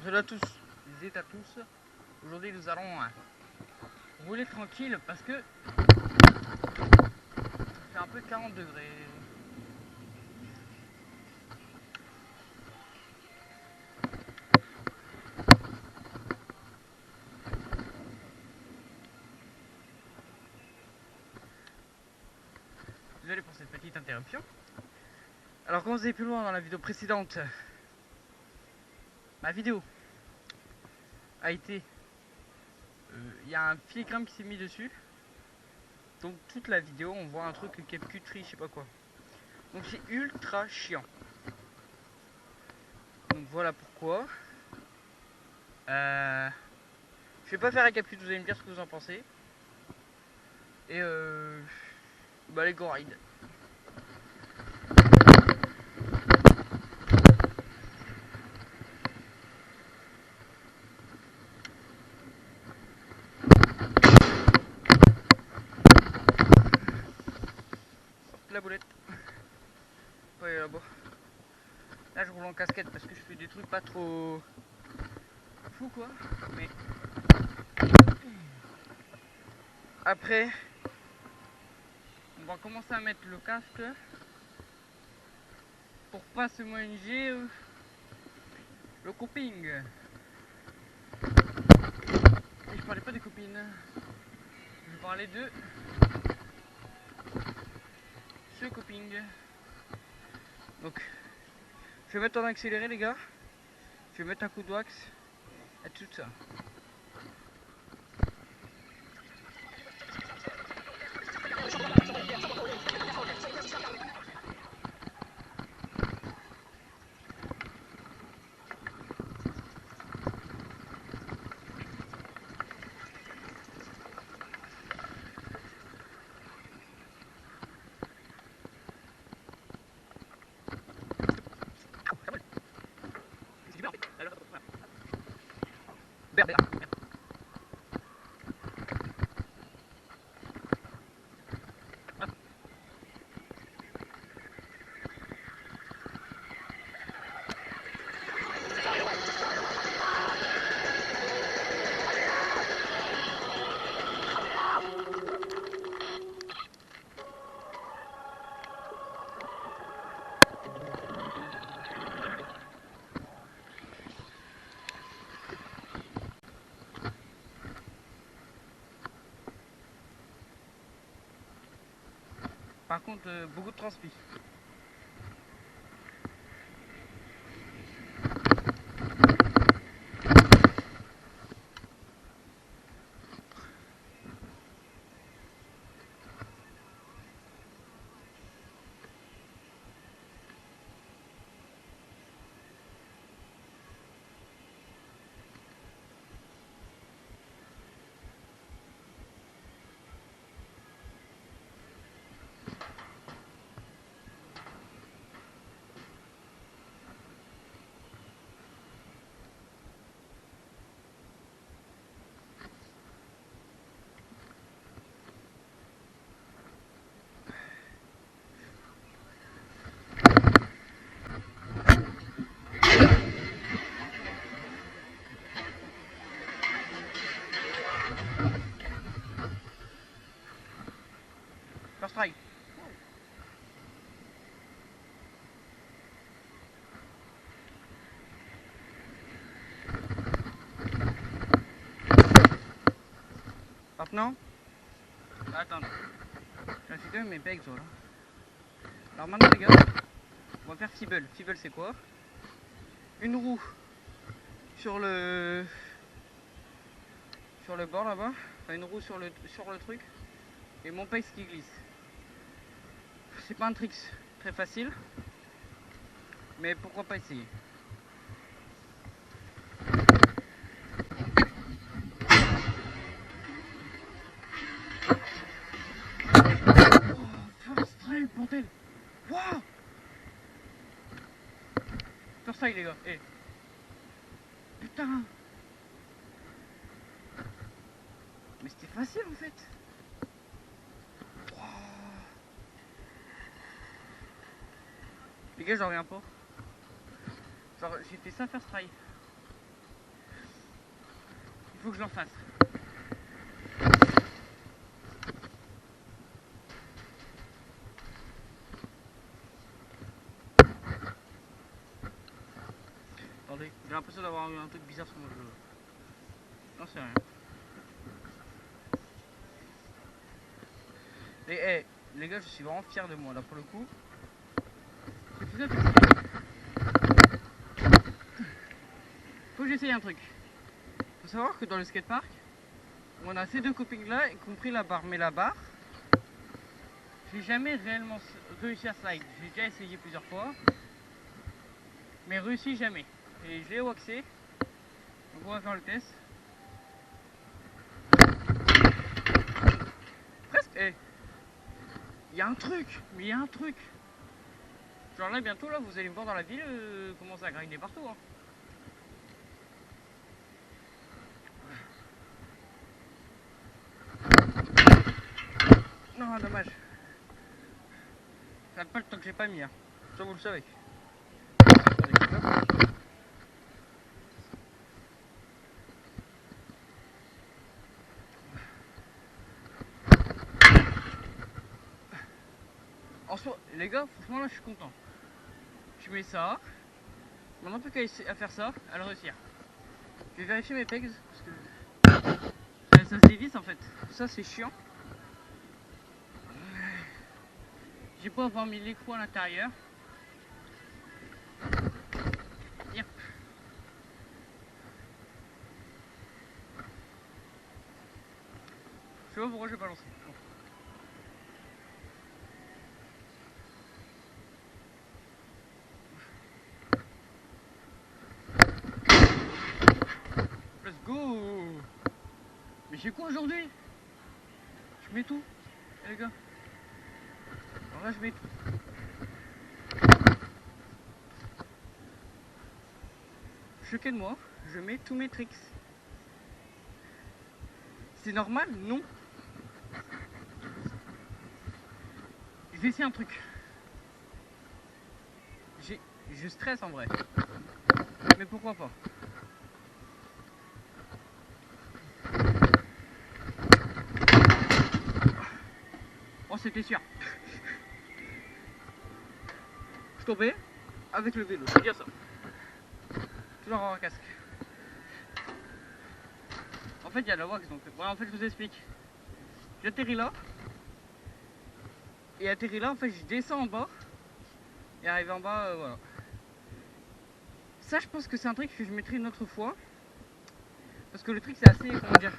Salut à tous et à tous. Aujourd'hui nous allons rouler tranquille parce que c'est un peu 40 degrés. Désolé pour cette petite interruption. Alors comme vous avez pu le voir dans la vidéo précédente, ma vidéo a été... Il y a un filigrane qui s'est mis dessus. Donc toute la vidéo on voit un truc capcutri, je sais pas quoi. Donc c'est ultra chiant. Donc voilà pourquoi. Je vais pas faire un capcut, vous allez me dire ce que vous en pensez. Et bah les go ride. La boulette. Ouais, là-bas. Là je roule en casquette parce que je fais des trucs pas trop fou quoi. Mais après on va commencer à mettre le casque pour pas se manger le coping. Et je parlais pas des copines. Je parlais de ce coping. Donc je vais mettre en accéléré les gars. Je vais mettre un coup de wax et tout ça. Par contre, beaucoup de transpi. First try. Maintenant, attends, je suis quand même mes pegs là. Alors maintenant les gars, on va faire fibble. Fibble c'est quoi? Une roue sur le bord là-bas, enfin une roue sur le truc, et mon pegs qui glisse. C'est pas un trick très facile, mais pourquoi pas essayer. First try, bordel! Waouh! First try les gars, eh! Putain! Mais c'était facile en fait! Wow. Les gars, j'en reviens pas. Genre, j'ai fait ça first try. faut que je leur fasse. Attendez, j'ai l'impression d'avoir eu un truc bizarre sur mon genou. Non, c'est rien. Et les gars, je suis vraiment fier de moi là pour le coup. J'ai fait ça parce que faut que j'essaye un truc. Faut savoir que dans le skatepark, on a ces deux copings là, y compris la barre. Mais la barre, j'ai jamais réellement réussi à slide. J'ai déjà essayé plusieurs fois, mais réussi jamais. Et je l'ai waxé. Donc on va faire le test. Presque. Il y a un truc, mais il y a un truc. Genre là bientôt là, vous allez me voir dans la ville commencer à grinder partout. Hein. Non, dommage. Ça n'a pas le temps que j'ai pas mis. Hein. Ça vous le savez. En soi, les gars, franchement là je suis content. Je mets ça. Maintenant plus qu'à faire ça, à le réussir. Je vais vérifier mes pegs parce que ça se dévisse en fait. Ça c'est chiant. J'ai pas avoir mis l'écrou à l'intérieur. Yep. Je sais pas pourquoi j'ai pas lancé. Bon. Let's go. Mais j'ai quoi aujourd'hui? Je mets tout, les gars. Alors là je mets tout. Choqué de moi, je mets tous mes tricks. C'est normal? Non. Je vais essayer un truc. Je stresse en vrai. Mais pourquoi pas? Oh, c'était sûr. Je tombais avec le vélo, c'est bien ça. Toujours avoir un casque. En fait, il y a la wax donc. Ouais, en fait, je vous explique. J'atterris là. Et atterri là, en fait, je descends en bas. Et arrivé en bas, voilà. Ça, je pense que c'est un truc que je mettrai une autre fois. Parce que le truc, c'est assez, comment dire,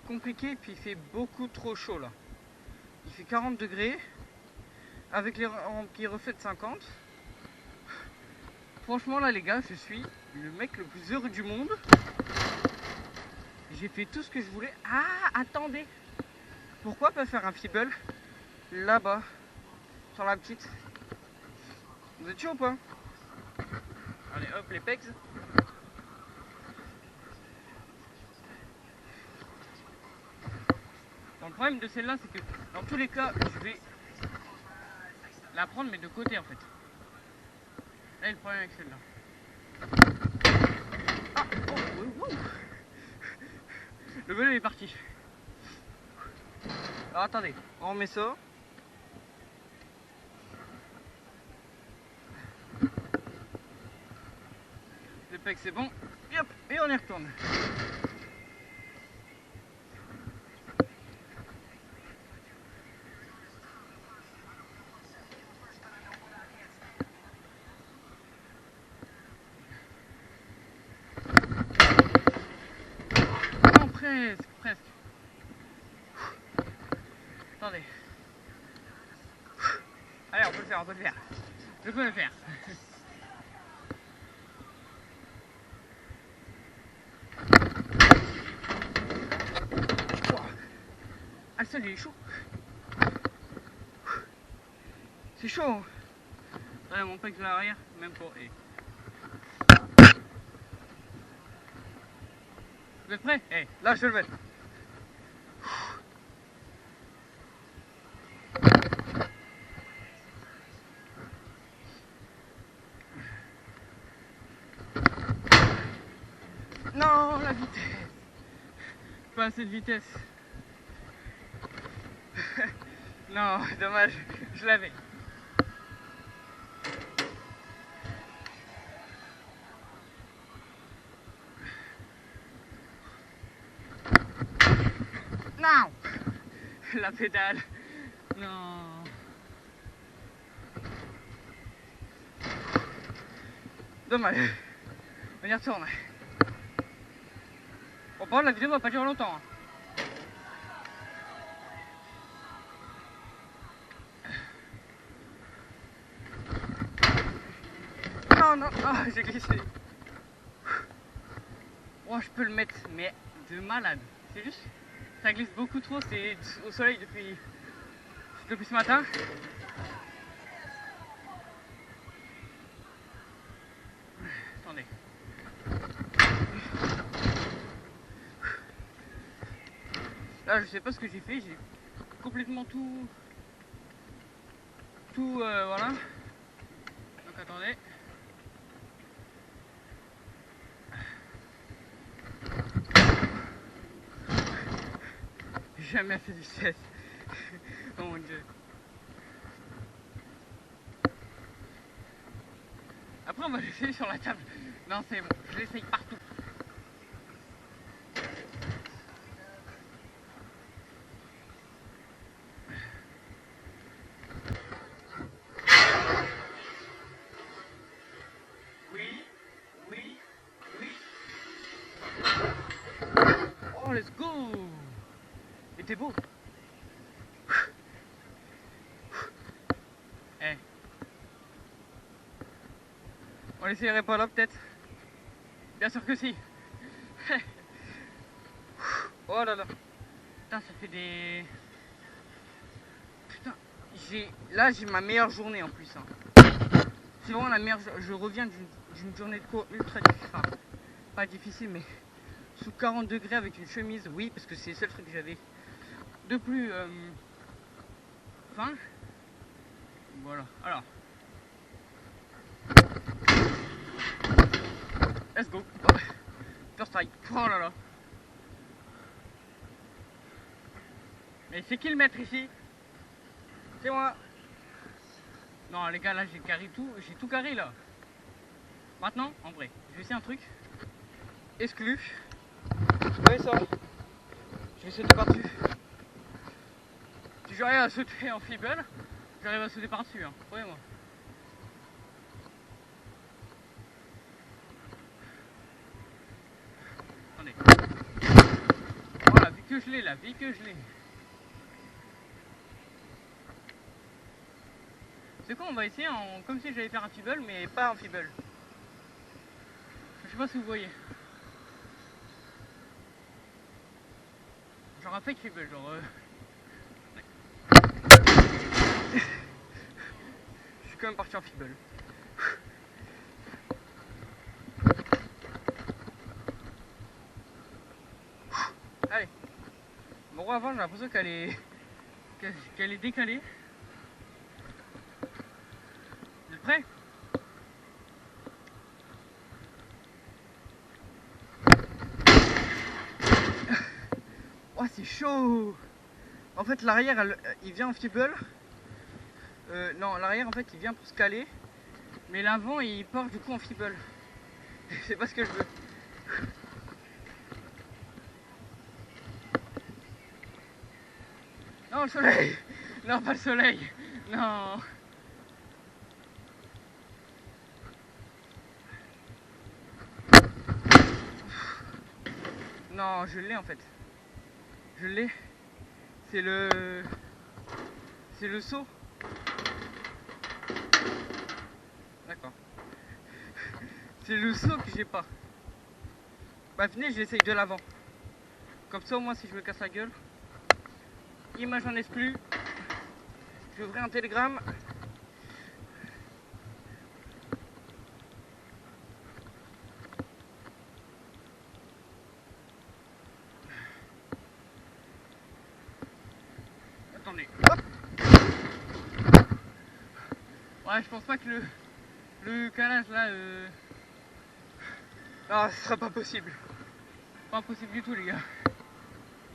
compliqué. Et puis, il fait beaucoup trop chaud là. Il fait 40 degrés. Avec les rampes qui reflètent 50. Franchement, là, les gars, je suis le mec le plus heureux du monde. J'ai fait tout ce que je voulais. Ah, attendez. Pourquoi pas faire un fibble là-bas, sur la petite? Vous êtes chaud ou pas? Allez, hop, les pegs. Bon, le problème de celle-là, c'est que dans tous les cas, je vais la prendre, mais de côté en fait. Là, le problème avec celle-là. Ah, oh. Le vélo est parti. Alors attendez, on remet ça. Le peg c'est bon. Et hop, et on y retourne. Non, presque. Attendez. Allez, on peut le faire. Je peux le faire. Ah, le sol il est chaud. C'est chaud. Hein. Ouais, mon pec de l'arrière, même pas. Vous êtes prêts? Là je vais le mettre. Non, la vitesse. Pas assez de vitesse. Non, dommage, je l'avais. Non. La pédale. Non. Dommage. On y retourne. Bon, par contre, la vidéo va pas durer longtemps. Hein. Non, non, oh, j'ai glissé. Oh, je peux le mettre, mais de malade. C'est juste, ça glisse beaucoup trop. C'est au soleil depuis ce matin. Attendez. Là, je sais pas ce que j'ai fait. J'ai complètement tout, voilà. Donc attendez. J'ai jamais fait du 16. Oh mon dieu. Après on va l'essayer sur la table. Non c'est bon, je l'essaye partout. Oui, oui, oui. Oh let's go. Et t'es beau. Eh. On l'essayerait pas là peut-être? Bien sûr que si. Oh là là. Putain ça fait des... Putain. Là j'ai ma meilleure journée en plus. Hein. C'est vraiment la meilleure... Je reviens d'une journée de cours ultra difficile. Enfin, pas difficile mais... Sous 40 degrés avec une chemise. Oui parce que c'est le seul truc que j'avais de plus... fin. Voilà. Alors. Let's go. Oh. First try. Oh là là. Mais c'est qui le maître ici? C'est moi. Non les gars là j'ai carré tout. J'ai tout carré là. Maintenant, en vrai, je vais essayer un truc. Exclu. Vous voyez ça? Je vais sauter par-dessus. Si j'arrive à sauter en feeble, j'arrive à sauter par-dessus. Hein. Croyez-moi. Attendez. Voilà, vu que je l'ai là, vu que je l'ai. C'est quoi, on va essayer en, comme si j'allais faire un feeble, mais pas un feeble. Je sais pas si vous voyez. Genre un fake feeble, genre... Je suis quand même parti en feeble. Allez. Mon roi avant, j'ai l'impression qu'elle est décalée. Vous êtes prêts? Oh c'est chaud. En fait l'arrière il vient en feeble. Non l'arrière en fait il vient pour se caler. Mais l'avant il part du coup en feeble. C'est pas ce que je veux. Non le soleil. Non pas le soleil. Non. Non je l'ai en fait. Je l'ai. C'est le saut. D'accord. C'est le saut que j'ai pas. Bah venez, j'essaye de l'avant. Comme ça au moins si je me casse la gueule. Image en exclu. Je vais ouvrir un télégramme. Attendez. Hop. Ouais, je pense pas que le calage là... Non, ce sera pas possible. pas possible du tout les gars.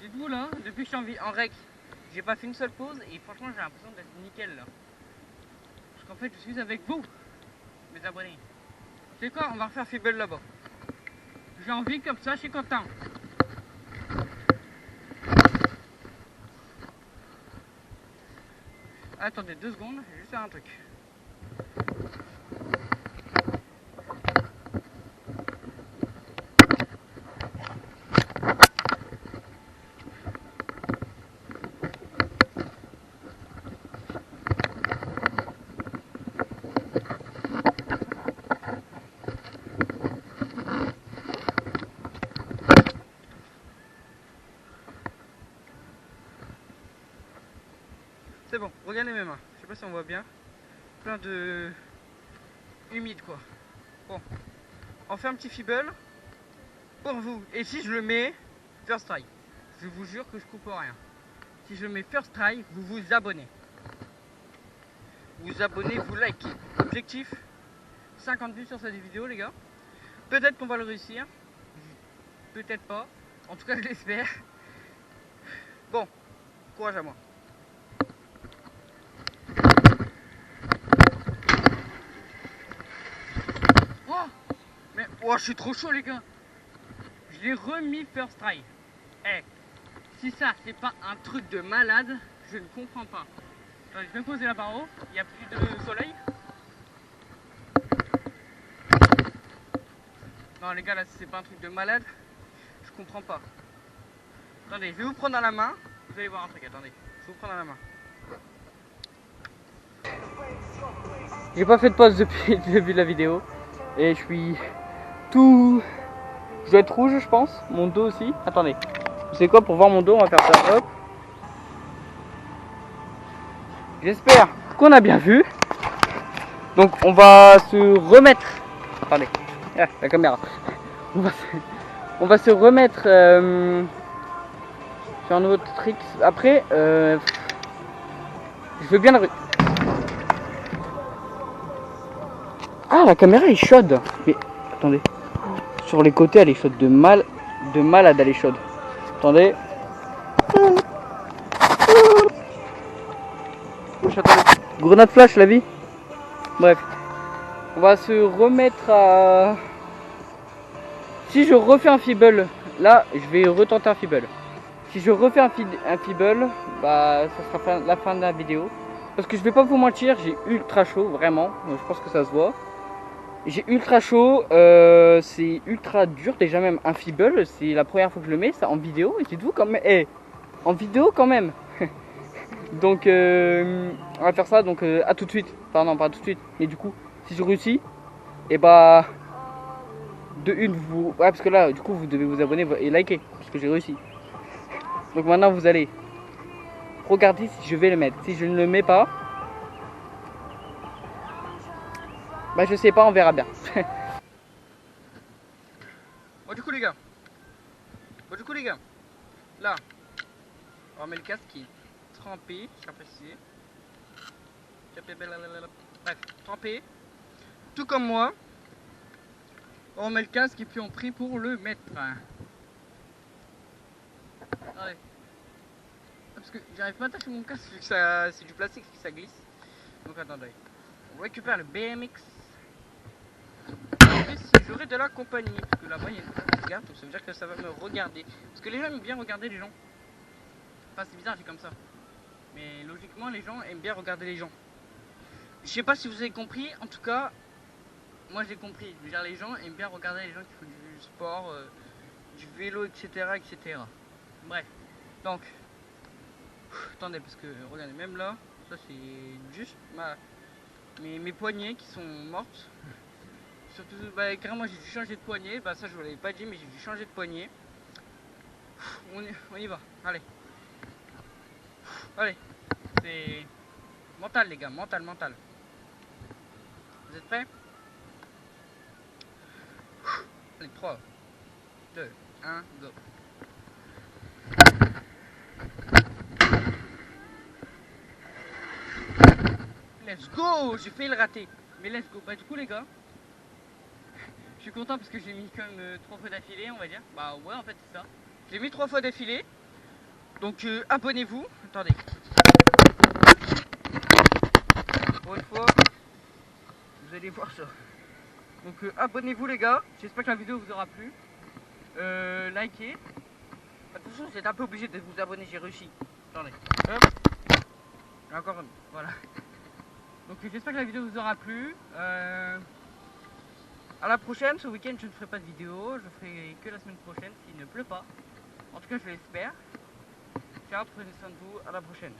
Dites-vous là, depuis que je suis en rec, j'ai pas fait une seule pause et franchement j'ai l'impression d'être nickel là. Parce qu'en fait je suis avec vous, mes abonnés. C'est quoi, on va refaire Fibble là-bas. J'ai envie comme ça, je suis content. Attendez 2 secondes, je vais juste faire un truc. C'est bon, regardez mes mains, je sais pas si on voit bien. Plein de... humide quoi. Bon, on fait un petit Fibble pour vous. Et si je le mets first try, je vous jure que je coupe rien. Si je le mets first try, vous vous abonnez. Vous abonnez, vous likez. Objectif 50 vues sur cette vidéo les gars. Peut-être qu'on va le réussir. Peut-être pas. En tout cas je l'espère. Bon, courage à moi. Mais oh, je suis trop chaud les gars. Je l'ai remis first try. Eh, si ça c'est pas un truc de malade, je ne comprends pas. Attends, je vais me poser la barre haut, il n'y a plus de soleil. Non les gars là c'est pas un truc de malade, je comprends pas. Attendez, je vais vous prendre dans la main, vous allez voir un truc, attendez, je vais vous prendre dans la main. J'ai pas fait de pause depuis le début de la vidéo et je suis tout... Je dois être rouge je pense, mon dos aussi. Attendez, vous savez quoi, pour voir mon dos on va faire ça, hop. J'espère qu'on a bien vu. Donc on va se remettre... Attendez, ah, la caméra. On va se remettre sur un nouveau trick. Après, je veux bien le... Ah, la caméra est chaude. Mais attendez, sur les côtés elle est chaude de malade, elle est chaude. Attendez. Grenade flash la vie. Bref, on va se remettre à... Si je refais un Fibble, là je vais retenter un Fibble. Si je refais un Fibble, bah ça sera la fin de la vidéo. Parce que je vais pas vous mentir, j'ai ultra chaud, vraiment. Je pense que ça se voit. J'ai ultra chaud, c'est ultra dur. Déjà même un Fibble, c'est la première fois que je le mets, ça en vidéo. Et dites-vous quand même, en vidéo quand même. Donc on va faire ça, donc à tout de suite. Enfin non, pas tout de suite, mais du coup, si je réussis, et bah... De une, vous... Ouais, parce que là, du coup, vous devez vous abonner et liker, parce que j'ai réussi. Donc maintenant, vous allez regarder si je vais le mettre. Si je ne le mets pas, bah je sais pas, on verra bien. Bon du coup les gars, là, on met le casque qui est trempé, j'apprécie. Bref, trempé. Tout comme moi. On met le casque et puis on prie pour le mettre. Allez. Parce que j'arrive pas à attacher mon casque vu que c'est du plastique et que ça glisse. Donc attendez. On récupère le BMX. Et si j'aurai de la compagnie, parce que là-bas il y a une regarde, donc ça veut dire que ça va me regarder. Parce que les gens aiment bien regarder les gens. Enfin c'est bizarre, j'ai comme ça. Mais logiquement les gens aiment bien regarder les gens. Je sais pas si vous avez compris, en tout cas... Moi j'ai compris, je veux dire, les gens aiment bien regarder les gens qui font du sport, du vélo, etc., etc. Bref, donc, attendez, parce que regardez, même là, ça c'est juste mes poignets qui sont mortes. Surtout, bah, carrément j'ai dû changer de poignet, bah ça je vous l'avais pas dit, mais j'ai dû changer de poignet. On y va, allez. Allez, c'est mental les gars, mental. Vous êtes prêts? Allez, 3, 2, 1, go. Let's go. J'ai failli le rater. Mais let's go. Bah du coup les gars, Je suis content parce que j'ai mis comme 3 fois d'affilée, on va dire. Bah ouais, en fait c'est ça. J'ai mis 3 fois d'affilée. Donc abonnez-vous. Attendez. Pour une fois, vous allez voir ça. Donc abonnez-vous les gars. J'espère que la vidéo vous aura plu. Likez. Attention, vous êtes un peu obligé de vous abonner, j'ai réussi. Attendez. Hop. Et encore une. Voilà. Donc j'espère que la vidéo vous aura plu. À la prochaine, ce week-end je ne ferai pas de vidéo, je ferai que la semaine prochaine s'il ne pleut pas. En tout cas je l'espère. Ciao, prenez soin de vous, à la prochaine.